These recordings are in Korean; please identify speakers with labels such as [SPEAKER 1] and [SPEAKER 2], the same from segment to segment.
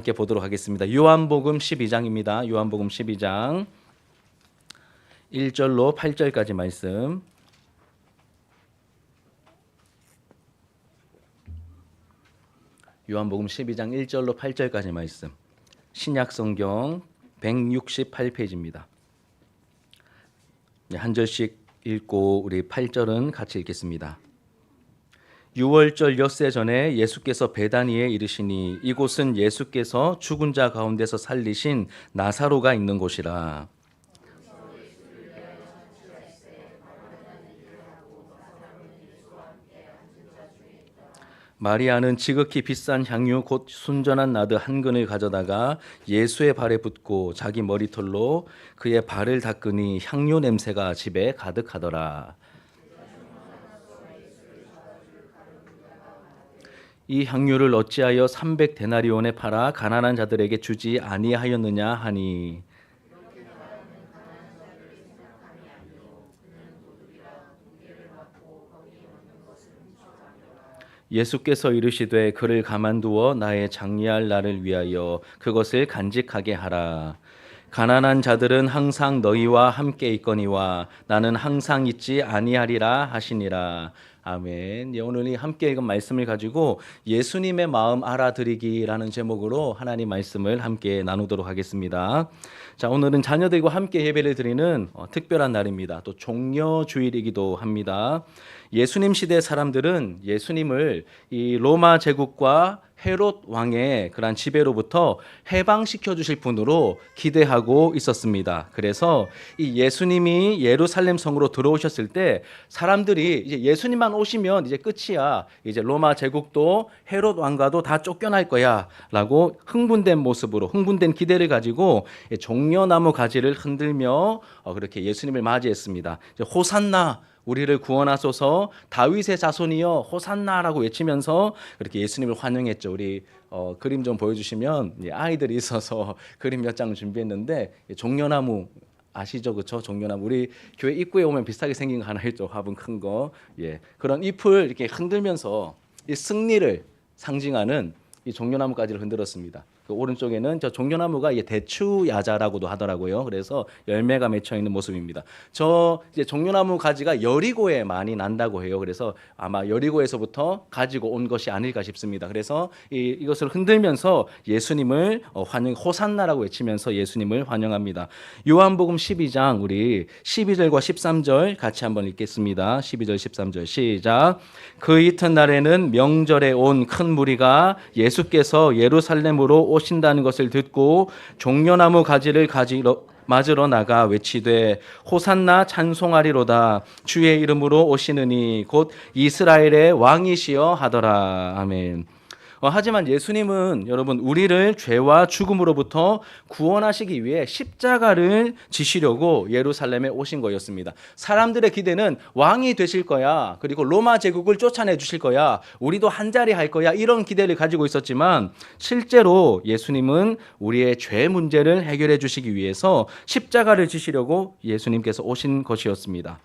[SPEAKER 1] 함께 보도록 하겠습니다. 요한복음 12장입니다. 요한복음 12장 1절로 8절까지 말씀. 요한복음 12장 1절로 8절까지 말씀. 신약 성경 168페이지입니다. 한 절씩 읽고 우리 8절은 같이 읽겠습니다. 6월절 엿새 전에 예수께서 베다니에 이르시니 이곳은 예수께서 죽은 자 가운데서 살리신 나사로가 있는 곳이라. 마리아는 지극히 비싼 향유 곧 순전한 나드 한 근을 가져다가 예수의 발에 붓고 자기 머리털로 그의 발을 닦으니 향유 냄새가 집에 가득하더라. 이 향유를 어찌하여 300데나리온에 팔아 가난한 자들에게 주지 아니하였느냐 하니, 예수께서 이르시되 그를 가만두어 나의 장리할 날을 위하여 그것을 간직하게 하라. 가난한 자들은 항상 너희와 함께 있거니와 나는 항상 있지 아니하리라 하시니라. 아멘. 오늘 이 함께 읽은 말씀을 가지고 예수님의 마음 알아드리기라는 제목으로 하나님 말씀을 함께 나누도록 하겠습니다. 자, 오늘은 자녀들과 함께 예배를 드리는 특별한 날입니다. 또 종려주일이기도 합니다. 예수님 시대 사람들은 예수님을 이 로마 제국과 헤롯 왕의 그러한 지배로부터 해방시켜 주실 분으로 기대하고 있었습니다. 그래서 이 예수님이 예루살렘 성으로 들어오셨을 때 사람들이 이제 예수님만 오시면 이제 끝이야. 이제 로마 제국도 헤롯 왕과도 다 쫓겨날 거야라고 흥분된 모습으로 흥분된 기대를 가지고 종려나무 가지를 흔들며 그렇게 예수님을 맞이했습니다. 호산나 우리를 구원하소서 다윗의 자손이여 호산나라고 외치면서 그렇게 예수님을 환영했죠. 우리 그림 좀 보여주시면 아이들이 있어서 그림 몇 장 준비했는데 종려나무 아시죠, 그렇죠? 종려나무 우리 교회 입구에 오면 비슷하게 생긴 거 하나 있죠. 화분 큰 거. 예, 그런 잎을 이렇게 흔들면서 이 승리를 상징하는 이 종려나무까지를 흔들었습니다. 그 오른쪽에는 저 종려나무가 이게 대추야자라고도 하더라고요. 그래서 열매가 맺혀 있는 모습입니다. 저 이제 종려나무 가지가 여리고에 많이 난다고 해요. 그래서 아마 여리고에서부터 가지고 온 것이 아닐까 싶습니다. 그래서 이것을 흔들면서 예수님을 호산나라고 외치면서 예수님을 환영합니다. 요한복음 12장 우리 12절과 13절 같이 한번 읽겠습니다. 12절 13절 시작. 그 이튿날에는 명절에 온 큰 무리가 예수께서 예루살렘으로 오신다는 것을 듣고 종려나무 가지를 맞으러 나가 외치되 호산나 찬송하리로다 주의 이름으로 오시느니 곧 이스라엘의 왕이시여 하더라. 아멘. 하지만 예수님은 여러분 우리를 죄와 죽음으로부터 구원하시기 위해 십자가를 지시려고 예루살렘에 오신 거였습니다. 사람들의 기대는 왕이 되실 거야. 그리고 로마 제국을 쫓아내 주실 거야. 우리도 한자리 할 거야. 이런 기대를 가지고 있었지만 실제로 예수님은 우리의 죄 문제를 해결해 주시기 위해서 십자가를 지시려고 예수님께서 오신 것이었습니다.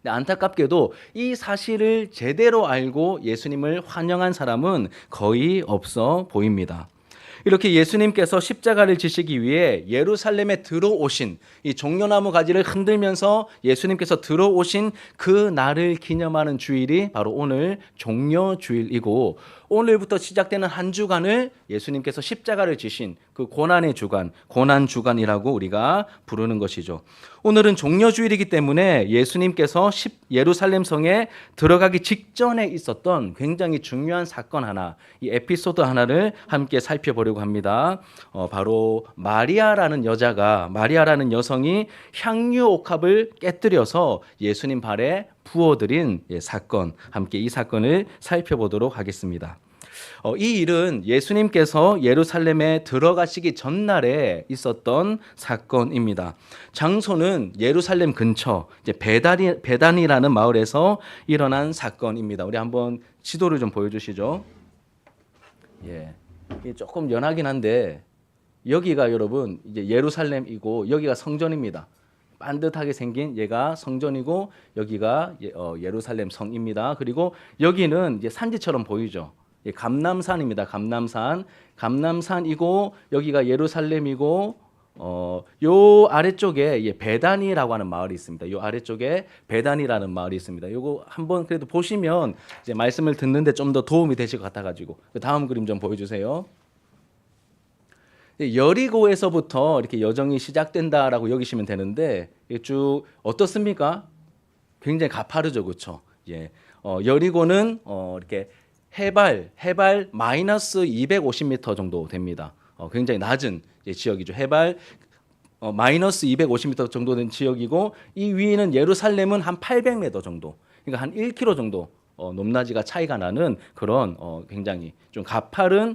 [SPEAKER 1] 안타깝게도 이 사실을 제대로 알고 예수님을 환영한 사람은 거의 없어 보입니다. 이렇게 예수님께서 십자가를 지시기 위해 예루살렘에 들어오신 이 종려나무 가지를 흔들면서 예수님께서 들어오신 그 날을 기념하는 주일이 바로 오늘 종려주일이고 오늘부터 시작되는 한 주간을 예수님께서 십자가를 지신 그 고난의 주간, 고난주간이라고 우리가 부르는 것이죠. 오늘은 종려주일이기 때문에 예수님께서 예루살렘 성에 들어가기 직전에 있었던 굉장히 중요한 사건 하나, 이 에피소드 하나를 함께 살펴보려고 합니다. 바로 마리아라는 여성이 향유 옥합을 깨뜨려서 예수님 발에 부어드린 사건, 함께 이 사건을 살펴보도록 하겠습니다. 이 일은 예수님께서 예루살렘에 들어가시기 전날에 있었던 사건입니다. 장소는 예루살렘 근처 이제 베단이라는 마을에서 일어난 사건입니다. 우리 한번 지도를 좀 보여주시죠. 예, 조금 연하긴 한데 여기가 여러분 이제 예루살렘이고 여기가 성전입니다. 반듯하게 생긴 얘가 성전이고 여기가 예루살렘 성입니다. 그리고 여기는 이제 산지처럼 보이죠. 예, 감람산입니다. 감람산. 감람산이고 여기가 예루살렘이고 요 아래쪽에 예, 베다니라고 하는 마을이 있습니다. 요 아래쪽에 베다니라는 마을이 있습니다. 요거 한번 그래도 보시면 이제 말씀을 듣는데 좀 더 도움이 되실 것 같아가지고 그 다음 그림 좀 보여주세요. 여리고에서부터 이렇게 여정이 시작된다라고 여기시면 되는데 쭉 어떻습니까? 굉장히 가파르죠, 그렇죠? 예, 여리고는 이렇게 해발 마이너스 250m 정도 됩니다. 굉장히 낮은 지역이죠. 해발 마이너스 250m 정도 된 지역이고 이 위에는 예루살렘은 한 800m 정도. 그러니까 한 1km 정도 높낮이가 차이가 나는 그런 굉장히 좀 가파른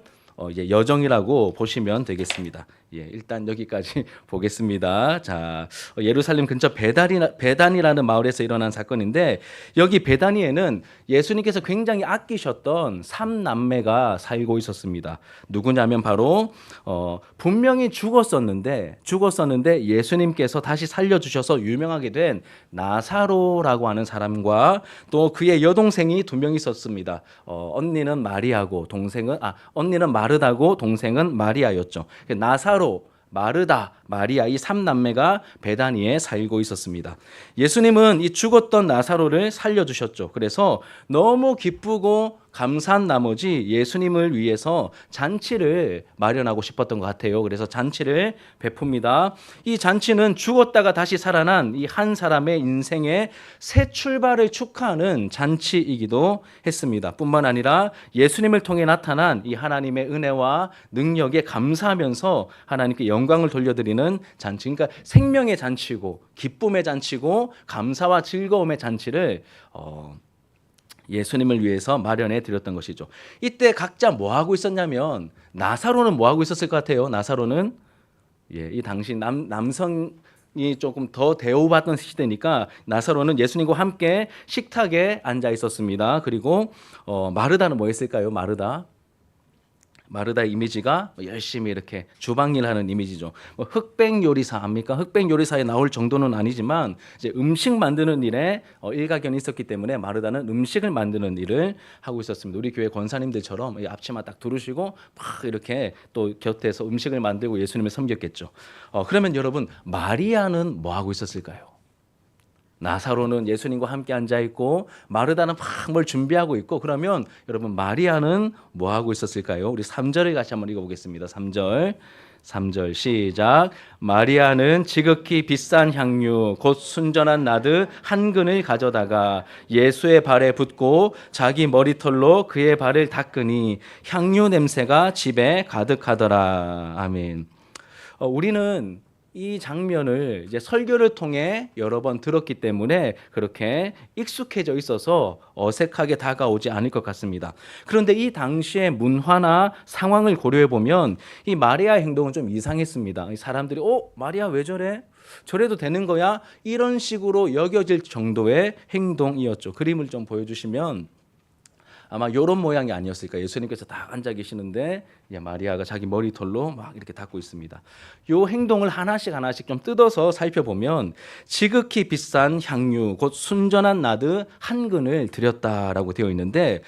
[SPEAKER 1] 이제 여정이라고 보시면 되겠습니다. 예, 일단 여기까지 보겠습니다. 자, 예루살렘 근처 베단이라는 마을에서 일어난 사건인데 여기 베다니에는 예수님께서 굉장히 아끼셨던 3남매가 살고 있었습니다. 누구냐면 바로 분명히 죽었었는데 예수님께서 다시 살려주셔서 유명하게 된 나사로라고 하는 사람과 또 그의 여동생이 2명 있었습니다. 언니는 마리아고 언니는 마르다고 동생은 마리아였죠. 나사로, 마르다, 마리아 이 3남매가 베다니에 살고 있었습니다. 예수님은 이 죽었던 나사로를 살려주셨죠. 그래서 너무 기쁘고 감사한 나머지 예수님을 위해서 잔치를 마련하고 싶었던 것 같아요. 그래서 잔치를 베풉니다. 이 잔치는 죽었다가 다시 살아난 이 한 사람의 인생의 새 출발을 축하하는 잔치이기도 했습니다. 뿐만 아니라 예수님을 통해 나타난 이 하나님의 은혜와 능력에 감사하면서 하나님께 영광을 돌려드리는 잔치. 그러니까 생명의 잔치고 기쁨의 잔치고 감사와 즐거움의 잔치를 예수님을 위해서 마련해 드렸던 것이죠. 이때 각자 뭐 하고 있었냐면 나사로는 뭐 하고 있었을 것 같아요? 나사로는 이 당시 남성이 조금 더 대우받던 시대니까 나사로는 예수님과 함께 식탁에 앉아 있었습니다. 그리고 마르다는 뭐 했을까요? 마르다 이미지가 열심히 이렇게 주방일 하는 이미지죠. 흑백 요리사 압니까? 흑백 요리사에 나올 정도는 아니지만 이제 음식 만드는 일에 일가견이 있었기 때문에 마르다는 음식을 만드는 일을 하고 있었습니다. 우리 교회 권사님들처럼 앞치마 딱 두르시고 막 이렇게 또 곁에서 음식을 만들고 예수님을 섬겼겠죠. 그러면 여러분 마리아는 뭐 하고 있었을까요? 나사로는 예수님과 함께 앉아 있고 마르다는 막 뭘 준비하고 있고 그러면 여러분 마리아는 뭐 하고 있었을까요? 우리 3절을 같이 한번 읽어보겠습니다. 3절 시작. 마리아는 지극히 비싼 향유 곧 순전한 나드 한 근을 가져다가 예수의 발에 붓고 자기 머리털로 그의 발을 닦으니 향유 냄새가 집에 가득하더라. 아멘. 우리는 이 장면을 이제 설교를 통해 여러 번 들었기 때문에 그렇게 익숙해져 있어서 어색하게 다가오지 않을 것 같습니다. 그런데 이 당시의 문화나 상황을 고려해 보면 이 마리아의 행동은 좀 이상했습니다. 사람들이 마리아 왜 저래? 저래도 되는 거야? 이런 식으로 여겨질 정도의 행동이었죠. 그림을 좀 보여주시면 아마 이런 모양이 아니었을까. 예수님께서 딱 앉아 계시는데 마리아가 자기 머리털로 막 이렇게 닦고 있습니다. 이 행동을 하나씩 좀 뜯어서 살펴보면 지극히 비싼 향유 곧 순전한 나드 한 근을 드렸다라고 되어 있는데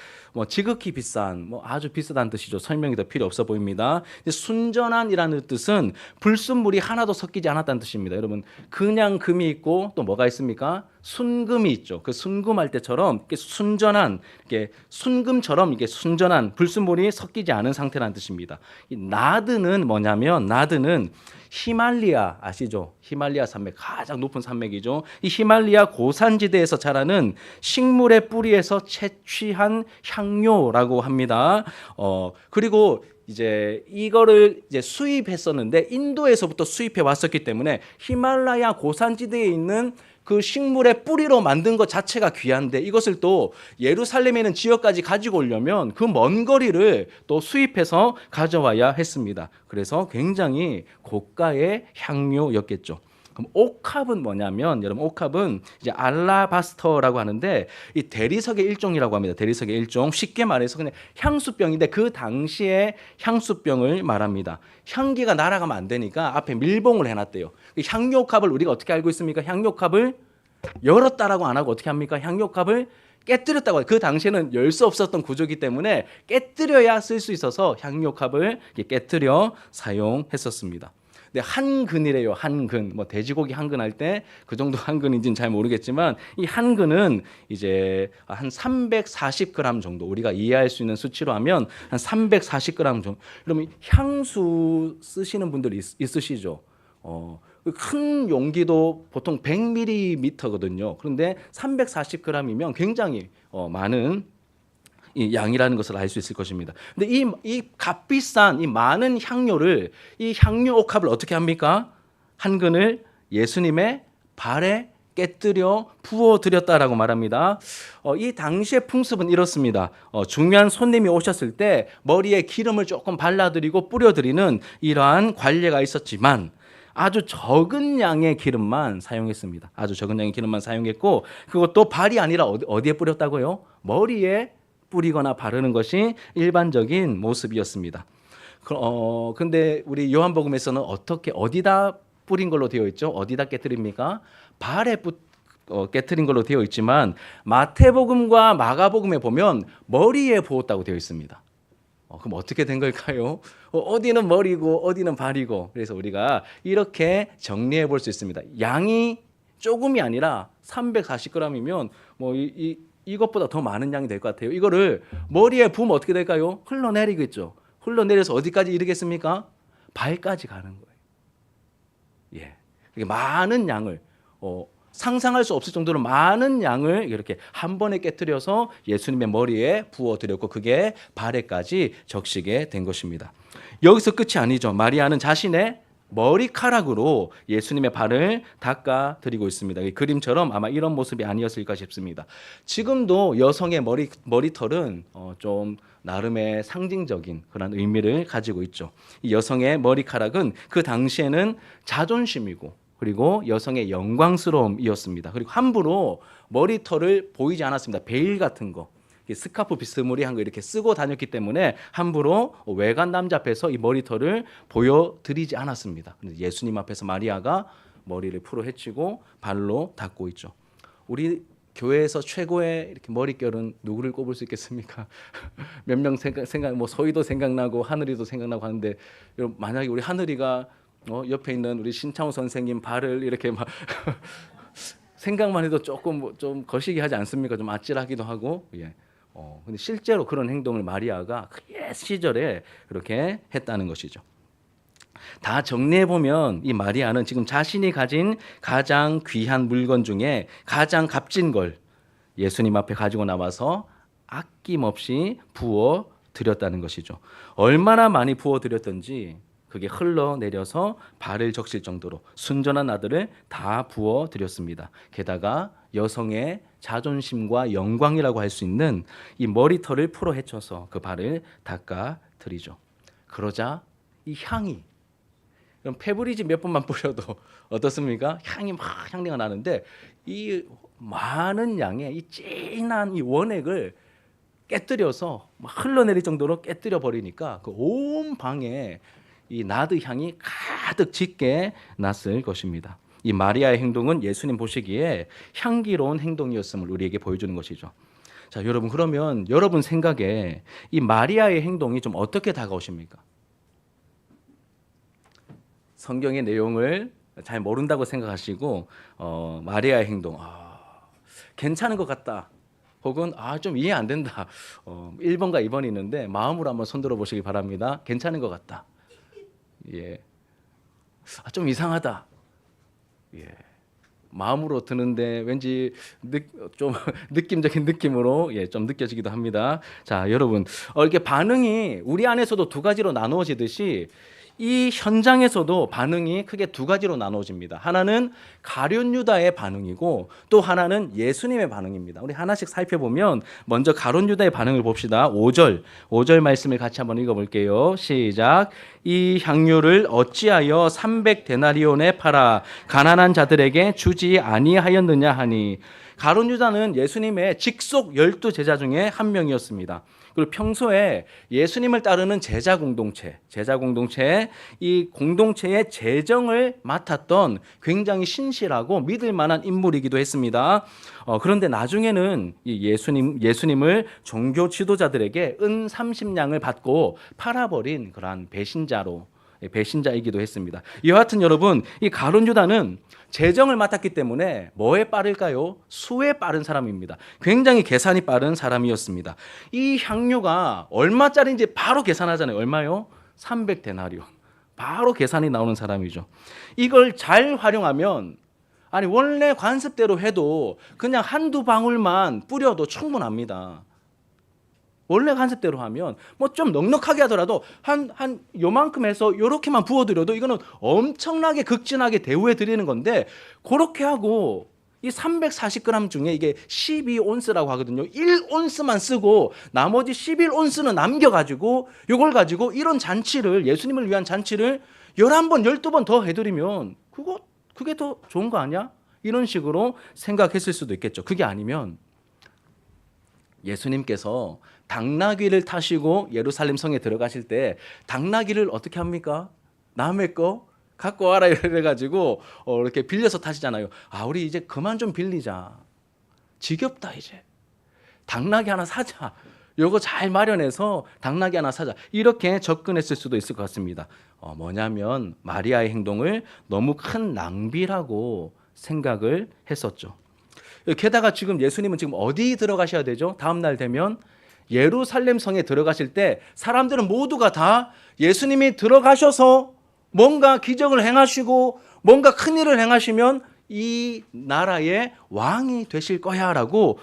[SPEAKER 1] 지극히 비싼 아주 비싸다는 뜻이죠. 설명이 더 필요 없어 보입니다. 순전한이라는 뜻은 불순물이 하나도 섞이지 않았다는 뜻입니다. 여러분 그냥 금이 있고 또 뭐가 있습니까? 순금이 있죠. 그 순금할 때처럼 이렇게 순전한 이렇게 순금처럼 이게 순전한 불순물이 섞이지 않은 상태라는 뜻입니다. 이 나드는 뭐냐면 나드는 히말리아 아시죠? 히말리아 산맥 가장 높은 산맥이죠. 이 히말리아 고산지대에서 자라는 식물의 뿌리에서 채취한 향료라고 합니다. 그리고 이제 이거를 이제 수입했었는데 인도에서부터 수입해 왔었기 때문에 히말라야 고산지대에 있는 그 식물의 뿌리로 만든 것 자체가 귀한데 이것을 또 예루살렘에 있는 지역까지 가지고 오려면 그 먼 거리를 또 수입해서 가져와야 했습니다. 그래서 굉장히 고가의 향료였겠죠. 그럼 옥합은 뭐냐면 여러분 옥합은 이제 알라바스터라고 하는데 이 대리석의 일종이라고 합니다. 대리석의 일종. 쉽게 말해서 그냥 향수병인데 그 당시에 향수병을 말합니다. 향기가 날아가면 안 되니까 앞에 밀봉을 해놨대요. 향료컵을 우리가 어떻게 알고 있습니까? 향료컵을 열었다라고 안 하고 어떻게 합니까? 향료컵을 깨뜨렸다고. 그 당시에는 열 수 없었던 구조이기 때문에 깨뜨려야 쓸 수 있어서 향료컵을 깨뜨려 사용했었습니다. 근데 한근이래요. 한근. 뭐 돼지고기 한근할 때 그 정도 한근인지는 잘 모르겠지만 이 한근은 이제 한 340g 정도, 우리가 이해할 수 있는 수치로 하면 한 340g 정도. 그러면 향수 쓰시는 분들 있으시죠? 큰 용기도 보통 100ml거든요. 그런데 340g이면 굉장히 많은 이 양이라는 것을 알 수 있을 것입니다. 근데 이 값비싼 이 많은 향료를, 이 향료 옥합을 어떻게 합니까? 한 근을 예수님의 발에 깨뜨려 부어 드렸다라고 말합니다. 이 당시의 풍습은 이렇습니다. 중요한 손님이 오셨을 때 머리에 기름을 조금 발라드리고 뿌려드리는 이러한 관례가 있었지만 아주 적은 양의 기름만 사용했습니다. 아주 적은 양의 기름만 사용했고, 그것도 발이 아니라 어디에 뿌렸다고요? 머리에 뿌리거나 바르는 것이 일반적인 모습이었습니다. 근데 우리 요한복음에서는 어디다 뿌린 걸로 되어 있죠? 어디다 깨뜨립니까? 발에 깨뜨린 걸로 되어 있지만 마태복음과 마가복음에 보면 머리에 부었다고 되어 있습니다. 그럼 어떻게 된 걸까요? 어디는 머리고 어디는 발이고. 그래서 우리가 이렇게 정리해 볼 수 있습니다. 양이 조금이 아니라 340g이면 뭐 이것보다 더 많은 양이 될 것 같아요. 이거를 머리에 부으면 어떻게 될까요? 흘러내리겠죠. 흘러내려서 어디까지 이르겠습니까? 발까지 가는 거예요. 예, 많은 양을 상상할 수 없을 정도로 많은 양을 이렇게 한 번에 깨뜨려서 예수님의 머리에 부어드렸고 그게 발에까지 적시게 된 것입니다. 여기서 끝이 아니죠. 마리아는 자신의 머리카락으로 예수님의 발을 닦아드리고 있습니다. 이 그림처럼 아마 이런 모습이 아니었을까 싶습니다. 지금도 여성의 머리털은 좀 나름의 상징적인 그런 의미를 가지고 있죠. 이 여성의 머리카락은 그 당시에는 자존심이고 그리고 여성의 영광스러움이었습니다. 그리고 함부로 머리털을 보이지 않았습니다. 베일 같은 거, 스카프 비스무리한 거 이렇게 쓰고 다녔기 때문에 함부로 외간 남자 앞에서 이 머리털을 보여드리지 않았습니다. 예수님 앞에서 마리아가 머리를 풀어 헤치고 발로 닦고 있죠. 우리 교회에서 최고의 이렇게 머릿결은 누구를 꼽을 수 있겠습니까? 몇 명 생각, 뭐 서희도 생각나고 하늘이도 생각나고 하는데 만약에 우리 하늘이가 옆에 있는 우리 신창호 선생님 발을 이렇게 막 생각만 해도 조금 좀 거시기 하지 않습니까? 좀 아찔하기도 하고. 예. 근데 실제로 그런 행동을 마리아가 옛 시절에 그렇게 했다는 것이죠. 다 정리해 보면 이 마리아는 지금 자신이 가진 가장 귀한 물건 중에 가장 값진 걸 예수님 앞에 가지고 나와서 아낌없이 부어 드렸다는 것이죠. 얼마나 많이 부어 드렸던지 그게 흘러내려서 발을 적실 정도로 순전한 아들을 다 부어 드렸습니다. 게다가 여성의 자존심과 영광이라고 할 수 있는 이 머리털을 풀어 헤쳐서 그 발을 닦아 드리죠. 그러자 이 향이, 그럼 페브리즈 몇 번만 뿌려도 어떻습니까? 향이 막 향내가 나는데 이 많은 양의 이 진한 이 원액을 깨뜨려서 막 흘러내릴 정도로 깨뜨려 버리니까 그 온 방에 이 나드 향이 가득 짙게 났을 것입니다. 이 마리아의 행동은 예수님 보시기에 향기로운 행동이었음을 우리에게 보여주는 것이죠. 자, 여러분, 그러면 여러분 생각에 이 마리아의 행동이 좀 어떻게 다가오십니까? 성경의 내용을 잘 모른다고 생각하시고 마리아의 행동 괜찮은 것 같다. 혹은 좀 이해 안 된다. 1번과 2번이 있는데 마음으로 한번 손들어 보시기 바랍니다. 괜찮은 것 같다. 예. 좀 이상하다. 예. 마음으로 드는데 왠지 좀 느낌적인 느낌으로 좀 느껴지기도 합니다. 자, 여러분, 이렇게 반응이 우리 안에서도 두 가지로 나누어지듯이 이 현장에서도 반응이 크게 두 가지로 나눠집니다. 하나는 가룟 유다의 반응이고 또 하나는 예수님의 반응입니다. 우리 하나씩 살펴보면 먼저 가룟 유다의 반응을 봅시다. 5절 말씀을 같이 한번 읽어볼게요. 시작. 이 향유를 어찌하여 300데나리온에 팔아 가난한 자들에게 주지 아니하였느냐 하니. 가룟 유다는 예수님의 직속 12 제자 중에 한 명이었습니다. 그리고 평소에 예수님을 따르는 제자 공동체, 이 공동체의 재정을 맡았던 굉장히 신실하고 믿을 만한 인물이기도 했습니다. 그런데 나중에는 이 예수님을 종교 지도자들에게 은 30냥을 받고 팔아버린 그러한 배신자이기도 했습니다. 이와 같은 여러분, 이 가룟 유다는 재정을 맡았기 때문에 뭐에 빠를까요? 수에 빠른 사람입니다. 굉장히 계산이 빠른 사람이었습니다. 이 향료가 얼마짜리인지 바로 계산하잖아요. 얼마요? 300데나리온. 바로 계산이 나오는 사람이죠. 이걸 잘 활용하면 아니 원래 관습대로 해도 그냥 한두 방울만 뿌려도 충분합니다. 원래 관습대로 하면 뭐 좀 넉넉하게 하더라도 한 요만큼 해서 요렇게만 부어드려도 이거는 엄청나게 극진하게 대우해 드리는 건데, 그렇게 하고 이 340g 중에 이게 12온스라고 하거든요. 1온스만 쓰고 나머지 11온스는 남겨가지고 요걸 가지고 이런 잔치를, 예수님을 위한 잔치를 11번 12번 더 해드리면 그게 더 좋은 거 아니야? 이런 식으로 생각했을 수도 있겠죠. 그게 아니면 예수님께서 당나귀를 타시고 예루살렘 성에 들어가실 때 당나귀를 어떻게 합니까? 남의 거 갖고 와라 이래가지고 이렇게 빌려서 타시잖아요. 우리 이제 그만 좀 빌리자. 지겹다 이제. 당나귀 하나 사자. 요거 잘 마련해서 당나귀 하나 사자. 이렇게 접근했을 수도 있을 것 같습니다. 뭐냐면 마리아의 행동을 너무 큰 낭비라고 생각을 했었죠. 게다가 지금 예수님은 지금 어디 들어가셔야 되죠? 다음 날 되면 예루살렘 성에 들어가실 때 사람들은 모두가 다 예수님이 들어가셔서 뭔가 기적을 행하시고 뭔가 큰 일을 행하시면 이 나라의 왕이 되실 거야라고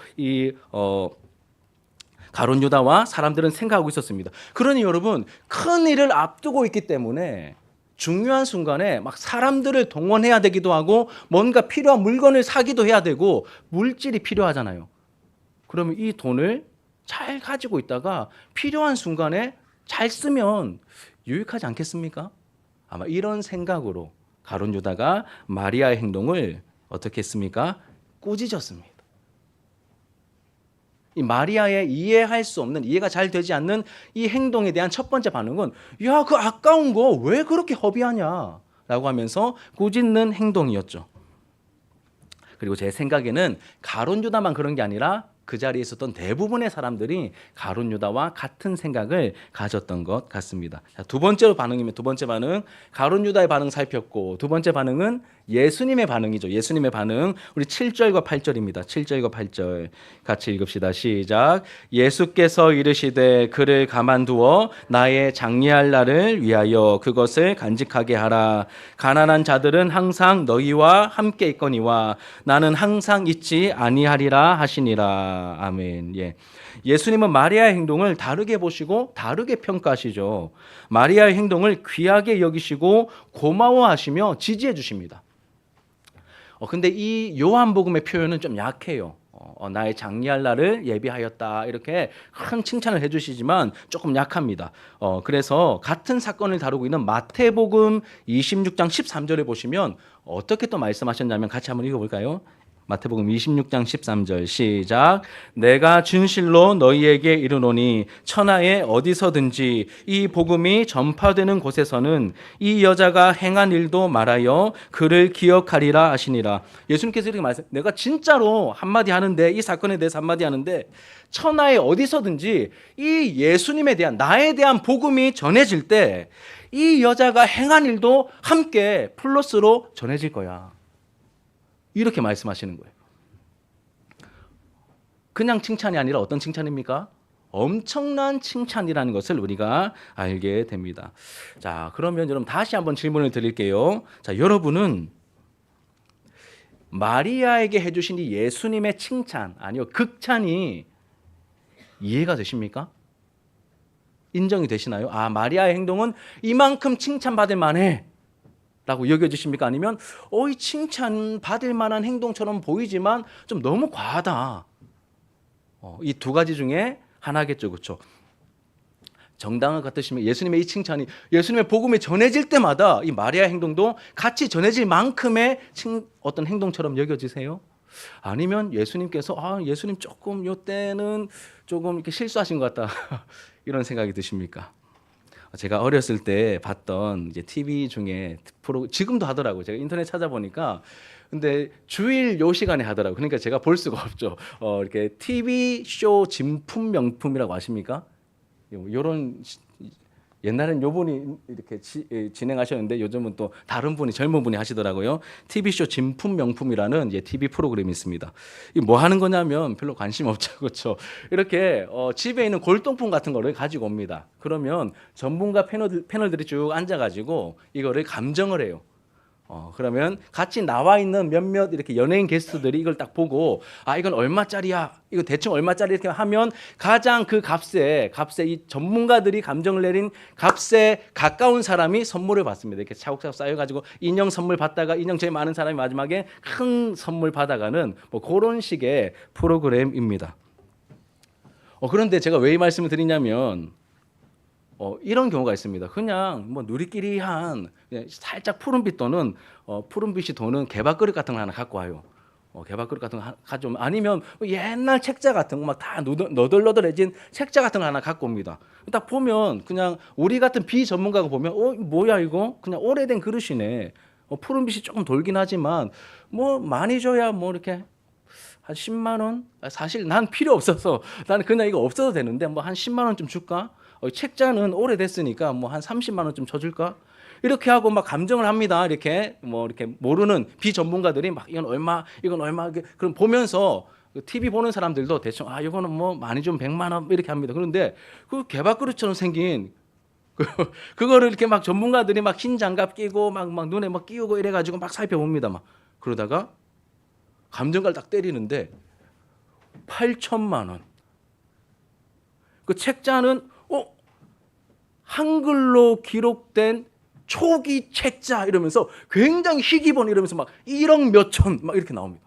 [SPEAKER 1] 가룟 유다와 사람들은 생각하고 있었습니다. 그러니 여러분, 큰 일을 앞두고 있기 때문에 중요한 순간에 막 사람들을 동원해야 되기도 하고 뭔가 필요한 물건을 사기도 해야 되고 물질이 필요하잖아요. 그러면 이 돈을 잘 가지고 있다가 필요한 순간에 잘 쓰면 유익하지 않겠습니까? 아마 이런 생각으로 가룟 유다가 마리아의 행동을 어떻게 했습니까? 꾸짖었습니다. 이 마리아의 이해할 수 없는, 이해가 잘 되지 않는 이 행동에 대한 첫 번째 반응은 야, 그 아까운 거 왜 그렇게 허비하냐 라고 하면서 꾸짖는 행동이었죠. 그리고 제 생각에는 가룟 유다만 그런 게 아니라 그 자리에 있었던 대부분의 사람들이 가룟 유다와 같은 생각을 가졌던 것 같습니다. 자, 두 번째 반응, 가룟 유다의 반응 살폈고, 두 번째 반응은 예수님의 반응이죠. 예수님의 반응, 우리 7절과 8절입니다. 7절과 8절 같이 읽읍시다. 시작. 예수께서 이르시되 그를 가만두어 나의 장례할 날을 위하여 그것을 간직하게 하라. 가난한 자들은 항상 너희와 함께 있거니와 나는 항상 있지 아니하리라 하시니라. 아멘. 예수님은 마리아의 행동을 다르게 보시고 다르게 평가하시죠. 마리아의 행동을 귀하게 여기시고 고마워하시며 지지해 주십니다. 근데 이 요한복음의 표현은 좀 약해요. 나의 장례할 날을 예비하였다 이렇게 큰 칭찬을 해주시지만 조금 약합니다. 그래서 같은 사건을 다루고 있는 마태복음 26장 13절에 보시면 어떻게 또 말씀하셨냐면 같이 한번 읽어볼까요? 마태복음 26장 13절 시작. 내가 진실로 너희에게 이르노니 천하에 어디서든지 이 복음이 전파되는 곳에서는 이 여자가 행한 일도 말하여 그를 기억하리라 하시니라. 예수님께서 이렇게 말씀, 내가 진짜로 한마디 하는데, 이 사건에 대해서 한마디 하는데 천하에 어디서든지 이 예수님에 대한, 나에 대한 복음이 전해질 때 이 여자가 행한 일도 함께 플러스로 전해질 거야. 이렇게 말씀하시는 거예요. 그냥 칭찬이 아니라 어떤 칭찬입니까? 엄청난 칭찬이라는 것을 우리가 알게 됩니다. 자, 그러면 여러분 다시 한번 질문을 드릴게요. 자, 여러분은 마리아에게 해주신 이 예수님의 칭찬, 아니요 극찬이 이해가 되십니까? 인정이 되시나요? 마리아의 행동은 이만큼 칭찬받을 만해 라고 여겨지십니까? 아니면 이 칭찬 받을 만한 행동처럼 보이지만 좀 너무 과하다. 이 두 가지 중에 하나겠죠. 그렇죠? 정당한 것 같으시면 예수님의 이 칭찬이, 예수님의 복음이 전해질 때마다 이 마리아의 행동도 같이 전해질 만큼의 어떤 행동처럼 여겨지세요? 아니면 예수님께서 예수님 조금 요 때는 조금 이렇게 실수하신 것 같다 이런 생각이 드십니까? 제가 어렸을 때 봤던 이제 TV 중에 지금도 하더라고요. 제가 인터넷 찾아보니까 근데 주일 요 시간에 하더라고요. 그러니까 제가 볼 수가 없죠. 이렇게 TV 쇼 진품 명품이라고 아십니까? 요런 옛날엔 요 분이 이렇게 진행하셨는데 요즘은 또 다른 분이 젊은 분이 하시더라고요. TV쇼 진품 명품이라는 이제 TV 프로그램이 있습니다. 이 뭐 하는 거냐면 별로 관심 없죠. 그렇죠. 이렇게 집에 있는 골동품 같은 거를 가지고 옵니다. 그러면 전문가 패널들이 쭉 앉아 가지고 이거를 감정을 해요. 그러면 같이 나와 있는 몇몇 이렇게 연예인 게스트들이 이걸 딱 보고 이건 얼마짜리야? 이거 대충 얼마짜리 이렇게 하면 가장 그 값에 이 전문가들이 감정을 내린 값에 가까운 사람이 선물을 받습니다. 이렇게 차곡차곡 쌓여가지고 인형 선물 받다가 인형 제일 많은 사람이 마지막에 큰 선물 받아가는 뭐 그런 식의 프로그램입니다. 그런데 제가 왜 이 말씀을 드리냐면 이런 경우가 있습니다. 그냥 뭐 누리끼리한 살짝 푸른빛 또는 푸른빛이 도는 개밥그릇 같은 거 하나 갖고 와요. 개밥그릇 같은 거 가져오면 아니면 옛날 책자 같은 거 막 다 너덜너덜해진 책자 같은 거 하나 갖고 옵니다. 딱 보면 그냥 우리 같은 비전문가가 보면 뭐야 이거 그냥 오래된 그릇이네. 푸른빛이 조금 돌긴 하지만 뭐 많이 줘야 뭐 이렇게 한 10만 원? 사실 난 필요 없어서 나는 그냥 이거 없어도 되는데 뭐 한 10만 원 좀 줄까? 책자는 오래됐으니까 뭐 한 30만 원 좀 쳐줄까? 이렇게 하고 막 감정을 합니다. 이렇게 뭐 이렇게 모르는 비전문가들이 막 이건 얼마 그럼 보면서 TV 보는 사람들도 대충 이거는 뭐 많이 좀 100만 원 이렇게 합니다. 그런데 그 개밥그릇처럼 생긴 그거를 이렇게 막 전문가들이 막 흰 장갑 끼고 막 눈에 막 끼우고 이래가지고 막 살펴봅니다. 막 그러다가 감정가를 딱 때리는데 8천만 원. 그 책자는 한글로 기록된 초기 책자 이러면서 굉장히 희귀본 이러면서 막 1억 몇천 막 이렇게 나옵니다.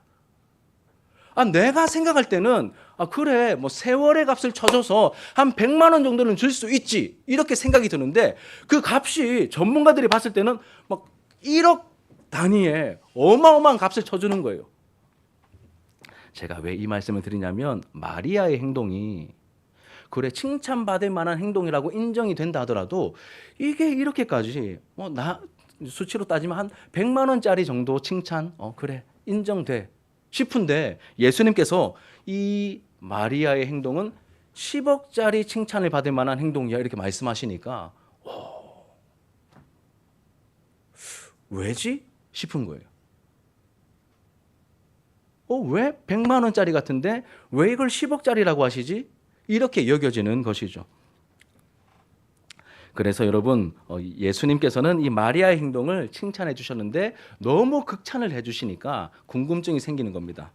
[SPEAKER 1] 내가 생각할 때는 그래 뭐 세월의 값을 쳐줘서 한 100만 원 정도는 줄 수 있지 이렇게 생각이 드는데 그 값이 전문가들이 봤을 때는 막 1억 단위의 어마어마한 값을 쳐주는 거예요. 제가 왜 이 말씀을 드리냐면 마리아의 행동이 그래 칭찬받을 만한 행동이라고 인정이 된다 하더라도 이게 이렇게까지 나 수치로 따지면 한 100만 원짜리 정도 칭찬 그래 인정돼 싶은데 예수님께서 이 마리아의 행동은 10억짜리 칭찬을 받을 만한 행동이야 이렇게 말씀하시니까 왜지 싶은 거예요. 왜 100만 원짜리 같은데 왜 이걸 10억짜리라고 하시지? 이렇게 여겨지는 것이죠. 그래서 여러분 예수님께서는 이 마리아의 행동을 칭찬해 주셨는데 너무 극찬을 해 주시니까 궁금증이 생기는 겁니다.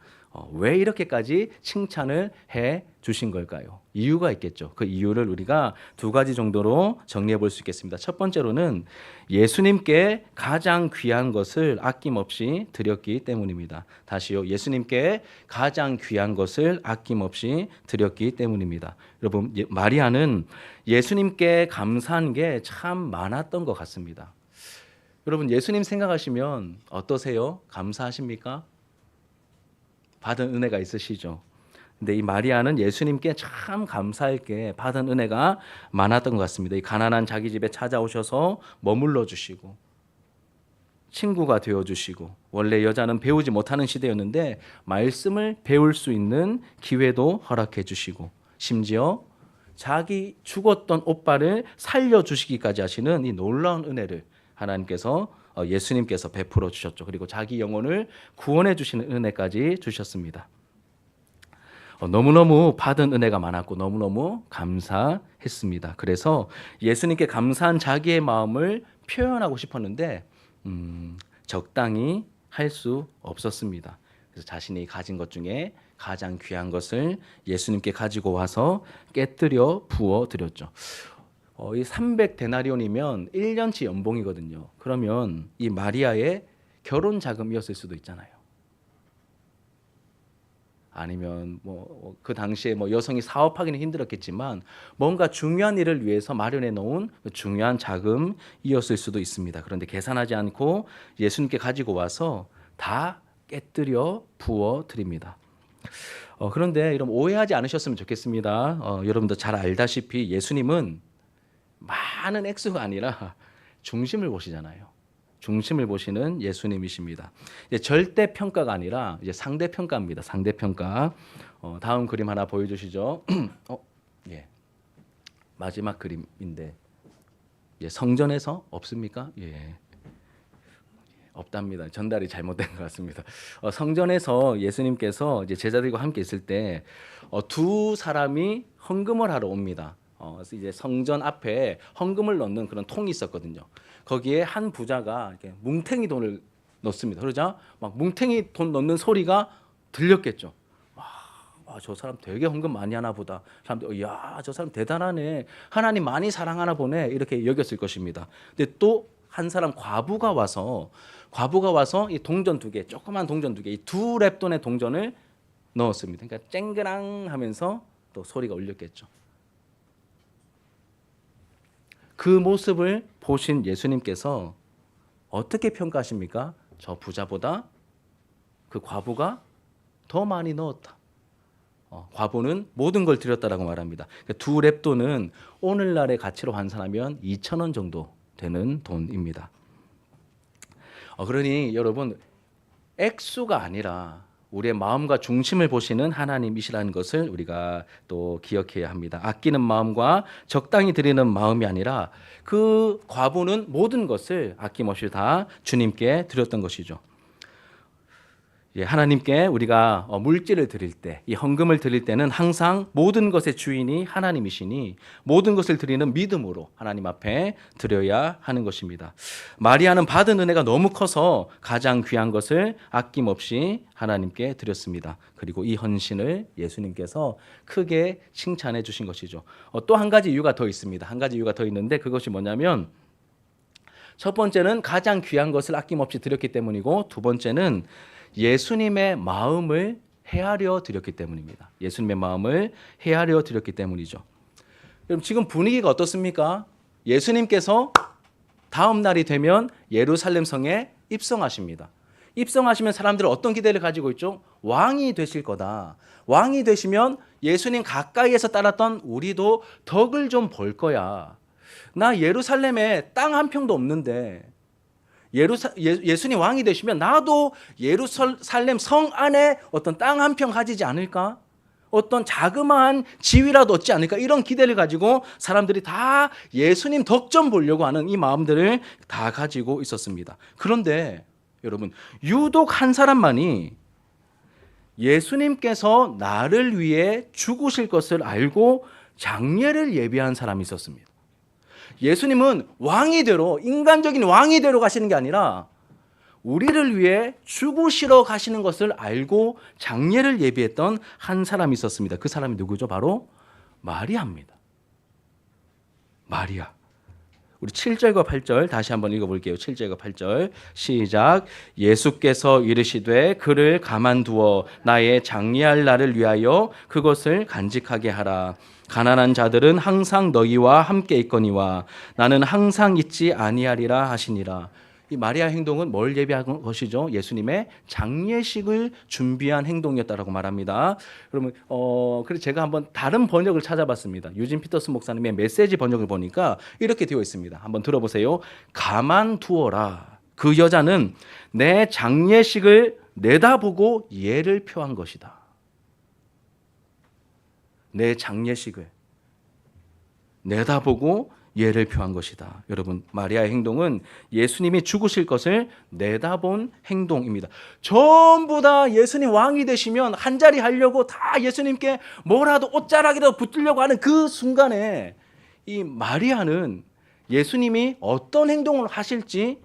[SPEAKER 1] 왜 이렇게까지 칭찬을 해 주신 걸까요? 이유가 있겠죠. 그 이유를 우리가 두 가지 정도로 정리해 볼 수 있겠습니다. 첫 번째로는 예수님께 가장 귀한 것을 아낌없이 드렸기 때문입니다. 다시요. 예수님께 가장 귀한 것을 아낌없이 드렸기 때문입니다. 여러분 마리아는 예수님께 감사한 게 참 많았던 것 같습니다. 여러분 예수님 생각하시면 어떠세요? 감사하십니까? 받은 은혜가 있으시죠. 근데 이 마리아는 예수님께 참 감사할 게 받은 은혜가 많았던 것 같습니다. 이 가난한 자기 집에 찾아오셔서 머물러 주시고 친구가 되어 주시고 원래 여자는 배우지 못하는 시대였는데 말씀을 배울 수 있는 기회도 허락해 주시고 심지어 자기 죽었던 오빠를 살려 주시기까지 하시는 이 놀라운 은혜를 하나님께서 예수님께서 베풀어 주셨죠. 그리고 자기 영혼을 구원해 주시는 은혜까지 주셨습니다. 너무너무 받은 은혜가 많았고 너무너무 감사했습니다. 그래서 예수님께 감사한 자기의 마음을 표현하고 싶었는데 적당히 할 수 없었습니다. 그래서 자신이 가진 것 중에 가장 귀한 것을 예수님께 가지고 와서 깨뜨려 부어 드렸죠. 이 300데나리온이면 1년치 연봉이거든요. 그러면 이 마리아의 결혼 자금이었을 수도 있잖아요. 아니면 뭐 그 당시에 뭐 여성이 사업하기는 힘들었겠지만 뭔가 중요한 일을 위해서 마련해 놓은 중요한 자금이었을 수도 있습니다. 그런데 계산하지 않고 예수님께 가지고 와서 다 깨뜨려 부어 드립니다. 그런데 여러분 오해하지 않으셨으면 좋겠습니다. 여러분도 잘 알다시피 예수님은 많은 액수가 아니라 중심을 보시잖아요. 중심을 보시는 예수님이십니다. 이제 절대 평가가 아니라 이제 상대 평가입니다. 상대 평가. 다음 그림 하나 보여주시죠. 예. 마지막 그림인데 성전에서 없습니까? 예. 없답니다. 전달이 잘못된 것 같습니다. 성전에서 예수님께서 이제 제자들과 함께 있을 때 두 사람이 헌금을 하러 옵니다. 그래서 이제 성전 앞에 헌금을 넣는 그런 통이 있었거든요. 거기에 한 부자가 이렇게 뭉탱이 돈을 넣습니다. 그러자 막 뭉탱이 돈 넣는 소리가 들렸겠죠. 저 사람 되게 헌금 많이 하나 보다. 사람들, 야, 저 사람 대단하네. 하나님 많이 사랑하나 보네. 이렇게 여겼을 것입니다. 근데 또 한 사람 과부가 와서 이 동전 두 개, 조그만 동전 두 개, 이 두 랩돈의 동전을 넣었습니다. 그러니까 쨍그랑 하면서 또 소리가 울렸겠죠. 그 모습을 보신 예수님께서 어떻게 평가하십니까? 저 부자보다 그 과부가 더 많이 넣었다. 과부는 모든 걸 드렸다라고 말합니다. 그러니까 두 랩돈은 오늘날의 가치로 환산하면 2,000원 정도 되는 돈입니다. 그러니 여러분 액수가 아니라 우리의 마음과 중심을 보시는 하나님이시라는 것을 우리가 또 기억해야 합니다. 아끼는 마음과 적당히 드리는 마음이 아니라 그 과부는 모든 것을 아낌없이 다 주님께 드렸던 것이죠. 하나님께 우리가 물질을 드릴 때, 이 헌금을 드릴 때는 항상 모든 것의 주인이 하나님이시니 모든 것을 드리는 믿음으로 하나님 앞에 드려야 하는 것입니다. 마리아는 받은 은혜가 너무 커서 가장 귀한 것을 아낌없이 하나님께 드렸습니다. 그리고 이 헌신을 예수님께서 크게 칭찬해 주신 것이죠. 또 한 가지 이유가 더 있습니다. 한 가지 이유가 더 있는데 그것이 뭐냐면 첫 번째는 가장 귀한 것을 아낌없이 드렸기 때문이고 두 번째는 예수님의 마음을 헤아려 드렸기 때문입니다. 예수님의 마음을 헤아려 드렸기 때문이죠. 여러분 지금 분위기가 어떻습니까? 예수님께서 다음 날이 되면 예루살렘 성에 입성하십니다. 입성하시면 사람들은 어떤 기대를 가지고 있죠? 왕이 되실 거다. 왕이 되시면 예수님 가까이에서 따랐던 우리도 덕을 좀 볼 거야. 나 예루살렘에 땅 한 평도 없는데 예수님 왕이 되시면 나도 예루살렘 성 안에 어떤 땅 한 평 가지지 않을까? 어떤 자그마한 지위라도 얻지 않을까? 이런 기대를 가지고 사람들이 다 예수님 덕 좀 보려고 하는 이 마음들을 다 가지고 있었습니다. 그런데 여러분 유독 한 사람만이 예수님께서 나를 위해 죽으실 것을 알고 장례를 예비한 사람이 있었습니다. 예수님은 왕이대로 인간적인 왕이대로 가시는 게 아니라 우리를 위해 죽으시러 가시는 것을 알고 장례를 예비했던 한 사람이 있었습니다. 그 사람이 누구죠? 바로 마리아입니다. 마리아. 우리 7절과 8절 다시 한번 읽어볼게요. 7절과 8절 시작. 예수께서 이르시되 그를 가만두어 나의 장례할 날을 위하여 그것을 간직하게 하라. 가난한 자들은 항상 너희와 함께 있거니와 나는 항상 있지 아니하리라 하시니라. 이 마리아 행동은 뭘 예비한 것이죠? 예수님의 장례식을 준비한 행동이었다라고 말합니다. 그러면 그래서 제가 한번 다른 번역을 찾아봤습니다. 유진 피터스 목사님의 메시지 번역을 보니까 이렇게 되어 있습니다. 한번 들어보세요. 가만두어라. 그 여자는 내 장례식을 내다보고 예를 표한 것이다. 내 장례식을 내다보고 예를 표한 것이다. 여러분 마리아의 행동은 예수님이 죽으실 것을 내다본 행동입니다. 전부 다 예수님 왕이 되시면 한자리 하려고 다 예수님께 뭐라도 옷자락이라도 붙들려고 하는 그 순간에 이 마리아는 예수님이 어떤 행동을 하실지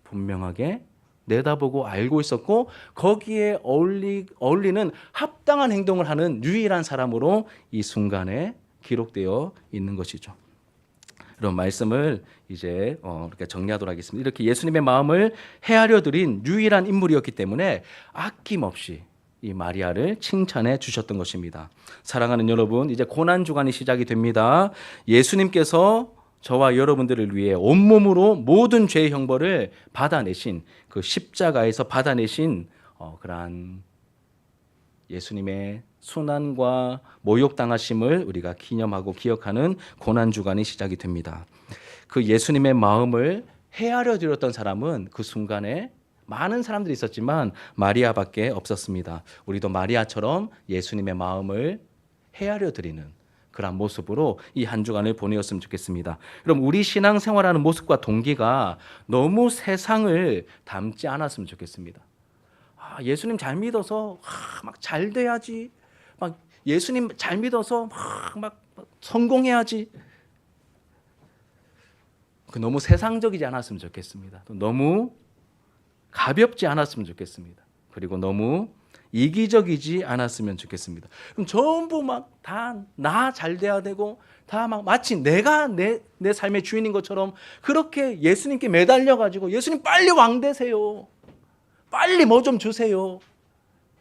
[SPEAKER 1] 분명하게 내다보고 알고 있었고 거기에 어울리는 합당한 행동을 하는 유일한 사람으로 이 순간에 기록되어 있는 것이죠. 이런 말씀을 이제 이렇게 정리하도록 하겠습니다. 이렇게 예수님의 마음을 헤아려 드린 유일한 인물이었기 때문에 아낌없이 이 마리아를 칭찬해 주셨던 것입니다. 사랑하는 여러분, 이제 고난 주간이 시작이 됩니다. 예수님께서 저와 여러분들을 위해 온몸으로 모든 죄의 형벌을 받아내신 그 십자가에서 받아내신 그러한 예수님의 순환과 모욕당하심을 우리가 기념하고 기억하는 고난주간이 시작이 됩니다. 그 예수님의 마음을 헤아려 드렸던 사람은 그 순간에 많은 사람들이 있었지만 마리아밖에 없었습니다. 우리도 마리아처럼 예수님의 마음을 헤아려 드리는 그런 모습으로 이 한 주간을 보내었으면 좋겠습니다. 그럼 우리 신앙생활하는 모습과 동기가 너무 세상을 닮지 않았으면 좋겠습니다. 예수님 잘 믿어서 막 잘 돼야지. 막 예수님 잘 믿어서 막 성공해야지. 너무 세상적이지 않았으면 좋겠습니다. 너무 가볍지 않았으면 좋겠습니다. 그리고 너무 이기적이지 않았으면 좋겠습니다. 그럼 전부 막 다 나 잘 돼야 되고 다 막 마치 내가 내 삶의 주인인 것처럼 그렇게 예수님께 매달려 가지고 예수님 빨리 왕 되세요. 빨리 뭐 좀 주세요.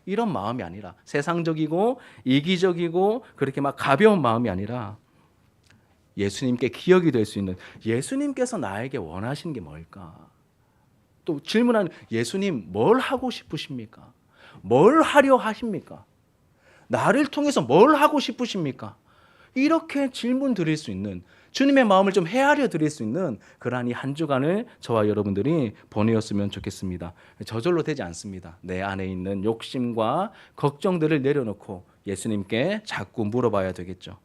[SPEAKER 1] 이런 마음이 아니라 세상적이고 이기적이고 그렇게 막 가벼운 마음이 아니라 예수님께 기억이 될 수 있는 예수님께서 나에게 원하시는 게 뭘까? 또 질문하는 예수님 뭘 하고 싶으십니까? 뭘 하려 하십니까? 나를 통해서 뭘 하고 싶으십니까? 이렇게 질문 드릴 수 있는 주님의 마음을 좀 헤아려 드릴 수 있는 그러한 이 한 주간을 저와 여러분들이 보내었으면 좋겠습니다. 저절로 되지 않습니다. 내 안에 있는 욕심과 걱정들을 내려놓고 예수님께 자꾸 물어봐야 되겠죠.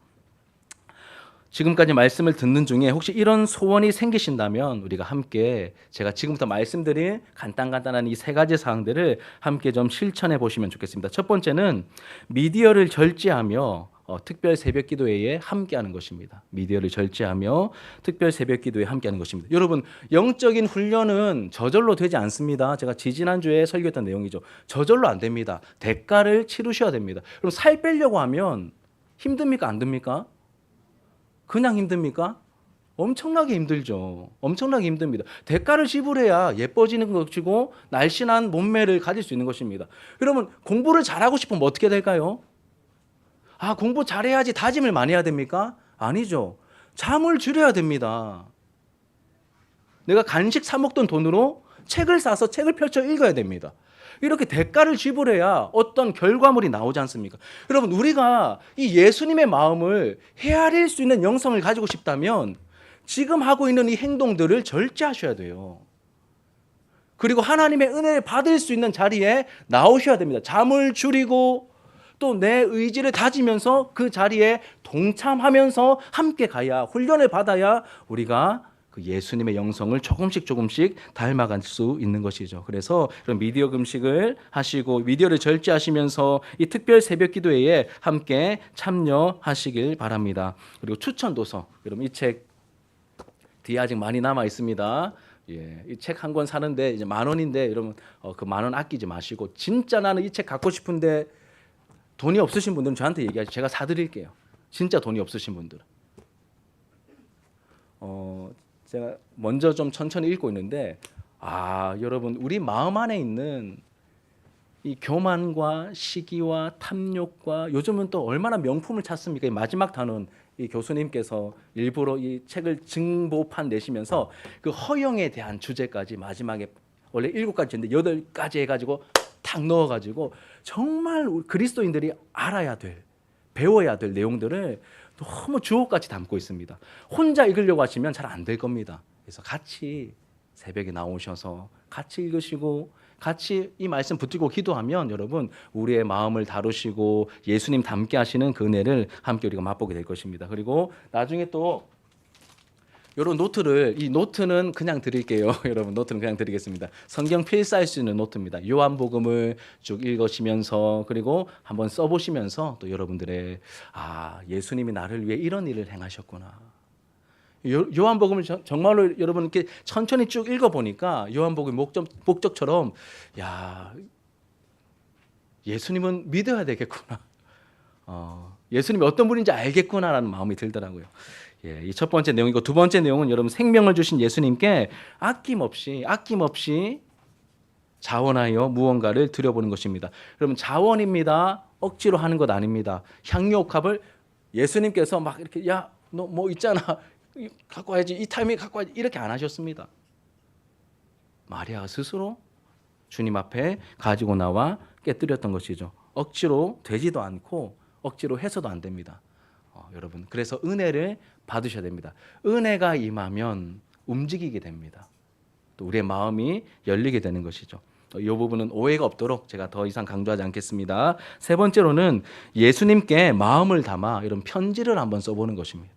[SPEAKER 1] 지금까지 말씀을 듣는 중에 혹시 이런 소원이 생기신다면 우리가 함께 제가 지금부터 말씀드린 간단한 이 세 가지 사항들을 함께 좀 실천해 보시면 좋겠습니다. 첫 번째는 미디어를 절제하며 특별 새벽 기도회에 함께하는 것입니다. 미디어를 절제하며 특별 새벽 기도회에 함께하는 것입니다. 여러분, 영적인 훈련은 저절로 되지 않습니다. 제가 지지난주에 설교했던 내용이죠. 저절로 안 됩니다. 대가를 치르셔야 됩니다. 그럼 살 빼려고 하면 힘듭니까? 안 듭니까? 그냥 힘듭니까? 엄청나게 힘들죠. 엄청나게 힘듭니다. 대가를 지불해야 예뻐지는 것이고 날씬한 몸매를 가질 수 있는 것입니다. 여러분, 공부를 잘하고 싶으면 어떻게 될까요? 공부 잘해야지 다짐을 많이 해야 됩니까? 아니죠. 잠을 줄여야 됩니다. 내가 간식 사 먹던 돈으로 책을 사서 책을 펼쳐 읽어야 됩니다. 이렇게 대가를 지불해야 어떤 결과물이 나오지 않습니까? 여러분, 우리가 이 예수님의 마음을 헤아릴 수 있는 영성을 가지고 싶다면 지금 하고 있는 이 행동들을 절제하셔야 돼요. 그리고 하나님의 은혜를 받을 수 있는 자리에 나오셔야 됩니다. 잠을 줄이고 또 내 의지를 다지면서 그 자리에 동참하면서 함께 가야, 훈련을 받아야 우리가 그 예수님의 영성을 조금씩 닮아갈 수 있는 것이죠. 그래서 그런 미디어 금식을 하시고 미디어를 절제하시면서 이 특별 새벽 기도회에 함께 참여하시길 바랍니다. 그리고 추천 도서, 여러분 이 책 뒤에 아직 많이 남아 있습니다. 이 책 한 권 사는데 이제 10,000원인데 여러분 그 10,000원 아끼지 마시고 진짜 나는 이 책 갖고 싶은데 돈이 없으신 분들은 저한테 얘기하시죠. 제가 사드릴게요. 진짜 돈이 없으신 분들은. 제가 먼저 좀 천천히 읽고 있는데 여러분 우리 마음 안에 있는 이 교만과 시기와 탐욕과 요즘은 또 얼마나 명품을 찾습니까? 이 마지막 단원 이 교수님께서 일부러 이 책을 증보판 내시면서 그 허영에 대한 주제까지 마지막에 원래 7가지인데 8가지 해가지고 탁 넣어가지고 정말 그리스도인들이 알아야 될 배워야 될 내용들을 너무 주옥같이 담고 있습니다. 혼자 읽으려고 하시면 잘 안 될 겁니다. 그래서 같이 새벽에 나오셔서 같이 읽으시고 같이 이 말씀 붙들고 기도하면 여러분 우리의 마음을 다루시고 예수님 닮게 하시는 그 은혜를 함께 우리가 맛보게 될 것입니다. 그리고 나중에 또 이런 노트를 이 노트는 그냥 드릴게요. 여러분 노트는 그냥 드리겠습니다. 성경 필사할 수 있는 노트입니다. 요한복음을 쭉 읽으시면서 그리고 한번 써보시면서 또 여러분들의 예수님이 나를 위해 이런 일을 행하셨구나. 요한복음을 정말로 여러분 이렇게 천천히 쭉 읽어보니까 요한복음 목적처럼 예수님은 믿어야 되겠구나. 예수님이 어떤 분인지 알겠구나라는 마음이 들더라고요. 이 첫 번째 내용이고 두 번째 내용은 여러분 생명을 주신 예수님께 아낌없이 자원하여 무언가를 드려보는 것입니다. 여러분 자원입니다. 억지로 하는 것 아닙니다. 향유옥합을 예수님께서 막 이렇게 너 뭐 있잖아. 갖고 와야지. 이 타이밍에 갖고 와야지. 이렇게 안 하셨습니다. 마리아가 스스로 주님 앞에 가지고 나와 깨뜨렸던 것이죠. 억지로 되지도 않고 억지로 해서도 안 됩니다. 여러분, 그래서 은혜를 받으셔야 됩니다. 은혜가 임하면 움직이게 됩니다. 또 우리의 마음이 열리게 되는 것이죠. 이 부분은 오해가 없도록 제가 더 이상 강조하지 않겠습니다. 세 번째로는 예수님께 마음을 담아 이런 편지를 한번 써보는 것입니다.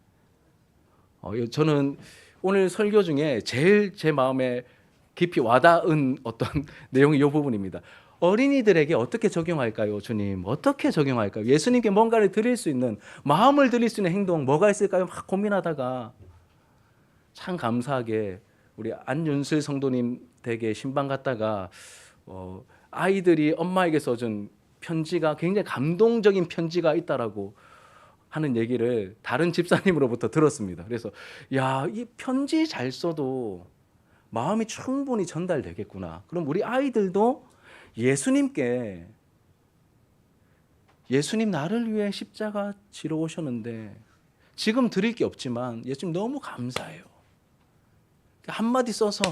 [SPEAKER 1] 저는 오늘 설교 중에 제일 제 마음에 깊이 와닿은 어떤 내용이 이 부분입니다. 어린이들에게 어떻게 적용할까요, 주님? 어떻게 적용할까요? 예수님께 뭔가를 드릴 수 있는, 마음을 드릴 수 있는 행동 뭐가 있을까요? 막 고민하다가 참 감사하게 우리 안윤슬 성도님 댁에 신방 갔다가 아이들이 엄마에게 써준 편지가 굉장히 감동적인 편지가 있다라고 하는 얘기를 다른 집사님으로부터 들었습니다. 그래서 야, 이 편지 잘 써도 마음이 충분히 전달되겠구나. 그럼 우리 아이들도 예수님께, 예수님 나를 위해 십자가 지러 오셨는데 지금 드릴 게 없지만 예수님 너무 감사해요. 한마디 써서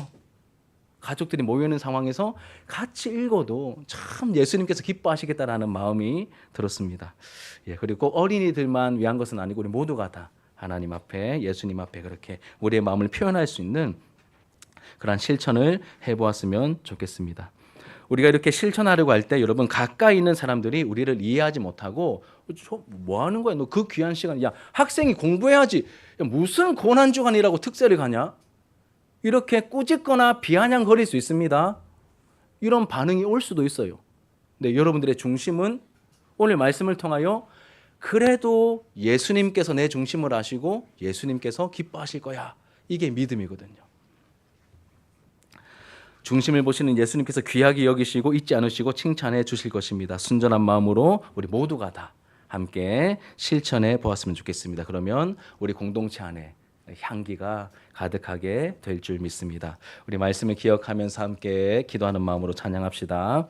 [SPEAKER 1] 가족들이 모여있는 상황에서 같이 읽어도 참 예수님께서 기뻐하시겠다라는 마음이 들었습니다. 그리고 꼭 어린이들만 위한 것은 아니고 우리 모두가 다 하나님 앞에, 예수님 앞에 그렇게 우리의 마음을 표현할 수 있는 그런 실천을 해보았으면 좋겠습니다. 우리가 이렇게 실천하려고 할 때 여러분, 가까이 있는 사람들이 우리를 이해하지 못하고 뭐 하는 거야? 너 그 귀한 시간, 야 학생이 공부해야지, 야, 무슨 고난주간이라고 특세를 가냐? 이렇게 꾸짖거나 비아냥거릴 수 있습니다. 이런 반응이 올 수도 있어요. 근데 여러분들의 중심은 오늘 말씀을 통하여 그래도 예수님께서 내 중심을 아시고 예수님께서 기뻐하실 거야. 이게 믿음이거든요. 중심을 보시는 예수님께서 귀하게 여기시고 잊지 않으시고 칭찬해 주실 것입니다. 순전한 마음으로 우리 모두가 다 함께 실천해 보았으면 좋겠습니다. 그러면 우리 공동체 안에 향기가 가득하게 될 줄 믿습니다. 우리 말씀을 기억하면서 함께 기도하는 마음으로 찬양합시다.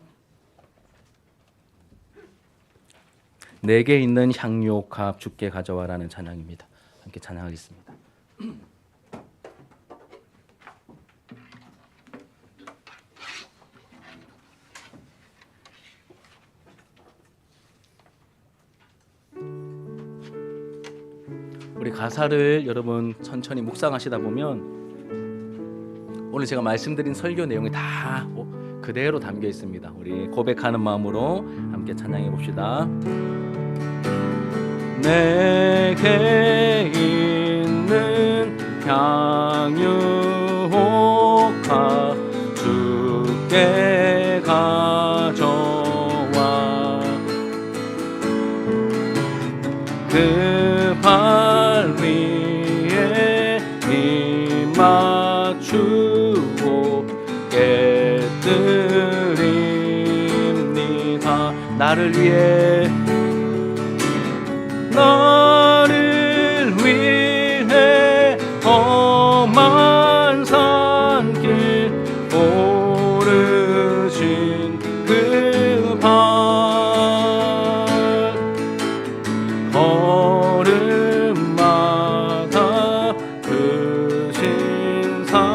[SPEAKER 1] 내게 있는 향유옥합 주께 가져와라는 찬양입니다. 함께 찬양하겠습니다. 우리 가사를 여러분 천천히 묵상하시다 보면 오늘 제가 말씀드린 설교 내용이 다 그대로 담겨 있습니다. 우리 고백하는 마음으로 함께 찬양해 봅시다. 내게 있는 향유옥합 주께 가져와 그 발 위에 입 맞추고 깨뜨립니다. 나를 위해 험한 산길 오르신 그 발 걸음마다 그 신상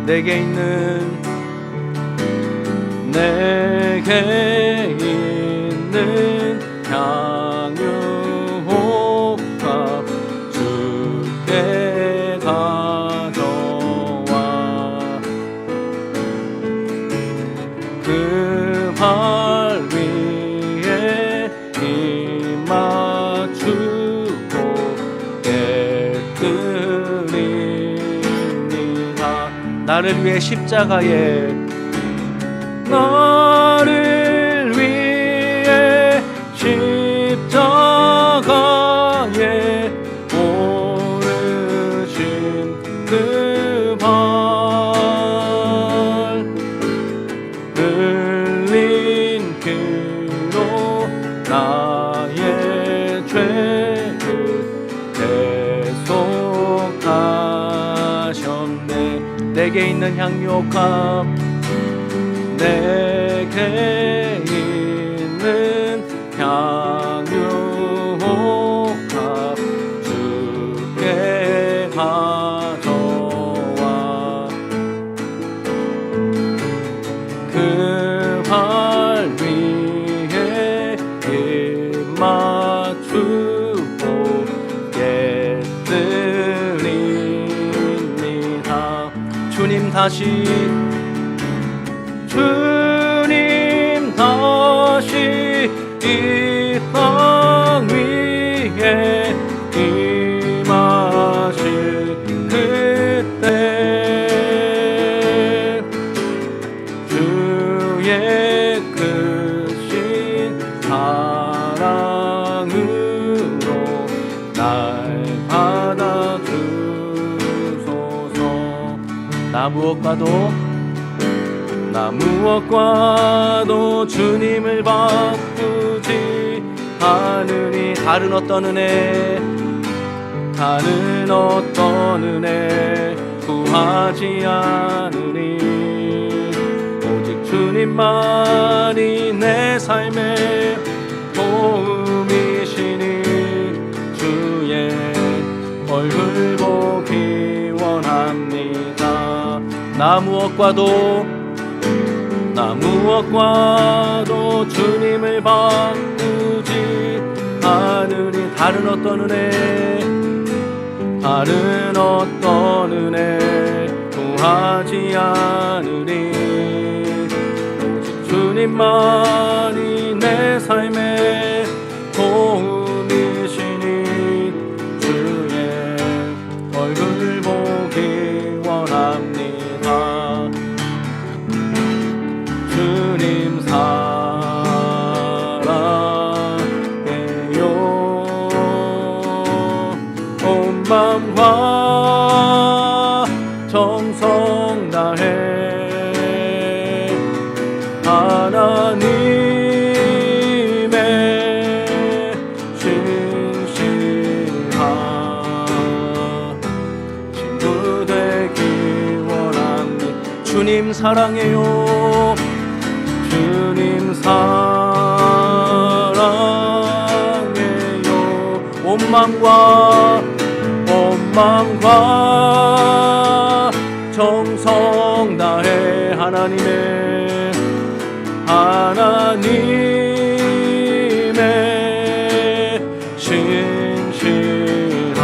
[SPEAKER 1] 새겨놓았네. 내게 있는 향유옥합 주께 가져와 그 발 위에 입 맞추고 깨뜨립니다. 나를 위해 십자가에 나를 위해 십자가에 오르신 그 발 흘린 피로 나의 죄를 대속하셨네. 내게 있는 향유옥합 내게 있는 향유옥합 주께 가져와 다시 이 땅 위에 임하실 그때 주의 크신 사랑으로 날 받아주소서. 나 무엇과도 주님을 바꾸지 않으니 다른 어떤 은혜 구하지 않으니 오직 주님만이 내 삶의 도움이시니 주의 얼굴 보기 원합니다. 나 무엇과도 주님을 바꾸지 않으니 다른 어떤 은혜 구하지 않으니 오직 주님만이 내 삶의 도움이시니 주의 얼굴 보기 원합니다. 주님 사랑해요. 온 마음과 정성 다해 하나님의 신실한 친구 되기 원합니다. 주님 사랑해요. 주님 사랑해요. 온 마음과 정성 다해 하나님의 신실한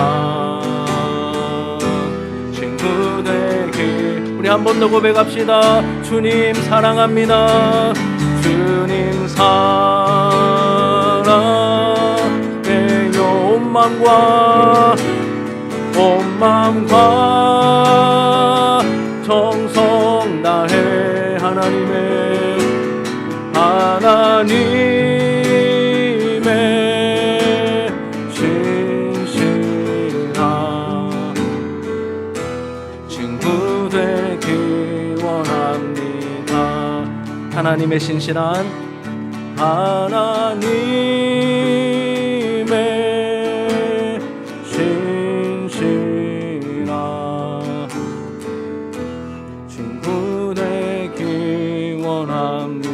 [SPEAKER 1] 친구 되기. 우리 한 번 더 고백합시다. 주님 사랑합니다. 주님 사랑해요. 온 마음과 정성 다해 하나님의 신실한 친구 되기 원합니다. 하나님의 신실한 친구 되기 원합니다.